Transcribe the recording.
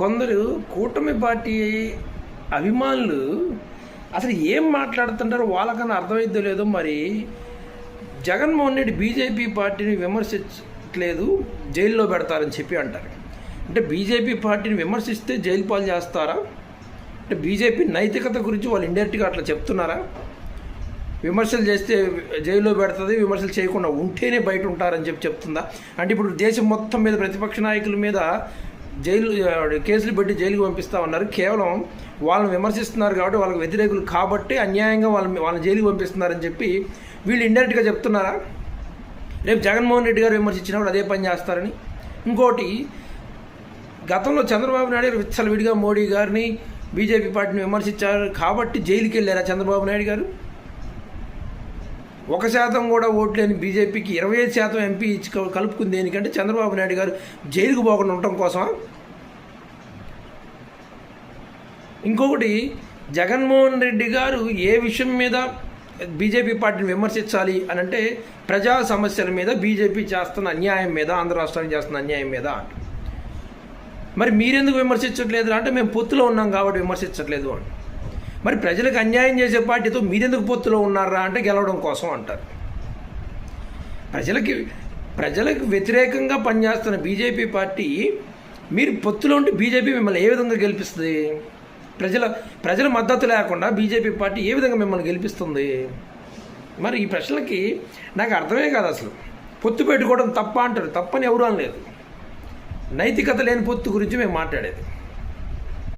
కొందరు కూటమి పార్టీ అభిమానులు అసలు ఏం మాట్లాడుతుంటారో వాళ్ళకన్నా అర్థమైద్దో లేదో. మరి జగన్మోహన్ రెడ్డి బీజేపీ పార్టీని విమర్శించట్లేదు, జైల్లో పెడతారని చెప్పి అంటారు. అంటే బీజేపీ పార్టీని విమర్శిస్తే జైలు పాలు చేస్తారా? అంటే బీజేపీ నైతికత గురించి వాళ్ళు ఇండైరెక్ట్గా అట్లా చెప్తున్నారా? విమర్శలు చేస్తే జైల్లో పెడుతుంది, విమర్శలు చేయకుండా ఉంటేనే బయట ఉంటారని చెప్తుందా? అంటే ఇప్పుడు దేశం మొత్తం మీద ప్రతిపక్ష నాయకుల మీద కేసులు పెట్టి జైలుకి పంపిస్తూ ఉన్నారు. కేవలం వాళ్ళని విమర్శిస్తున్నారు కాబట్టి, వాళ్ళకి వ్యతిరేకులు కాబట్టి అన్యాయంగా వాళ్ళని జైలుకి పంపిస్తున్నారని చెప్పి వీళ్ళు ఇండైరెక్ట్గా చెప్తున్నారా? రేపు జగన్మోహన్ రెడ్డి గారు విమర్శించినప్పుడు అదే పని చేస్తారని. ఇంకోటి, గతంలో చంద్రబాబు నాయుడు గారు విచ్చలవిడిగా మోడీ గారిని బీజేపీ పార్టీని విమర్శించారు కాబట్టి జైలుకి వెళ్ళారా చంద్రబాబు నాయుడు గారు? 1% కూడా ఓట్లేని బీజేపీకి 25% ఎంపీ ఇచ్చి కలుపుకుంది దేనికంటే చంద్రబాబు నాయుడు గారు జైలుకు పోకుండా ఉండటం కోసమా? ఇంకొకటి, జగన్మోహన్ రెడ్డి గారు ఏ విషయం మీద బీజేపీ పార్టీని విమర్శించాలి అని అంటే ప్రజా సమస్యల మీద, బీజేపీ చేస్తున్న అన్యాయం మీద, ఆంధ్ర రాష్ట్రానికి చేస్తున్న అన్యాయం మీద అంట. మరి మీరెందుకు విమర్శించట్లేదు అంటే మేము పొత్తులో ఉన్నాం కాబట్టి విమర్శించట్లేదు అని. మరి ప్రజలకు అన్యాయం చేసే పార్టీతో మీరెందుకు పొత్తులో ఉన్నారా అంటే గెలవడం కోసం అంటారు. ప్రజలకు వ్యతిరేకంగా పనిచేస్తున్న బీజేపీ పార్టీ మీరు పొత్తులో ఉంటే బీజేపీ మిమ్మల్ని ఏ విధంగా గెలిపిస్తుంది? ప్రజల మద్దతు లేకుండా బీజేపీ పార్టీ ఏ విధంగా మిమ్మల్ని గెలిపిస్తుంది? మరి ఈ ప్రశ్నలకి నాకు అర్థమే కాదు. అసలు పొత్తు పెట్టుకోవడం తప్ప అంటారు. తప్పని ఎవరు అనలేదు. నైతికత లేని పొత్తు గురించి మేము మాట్లాడేది.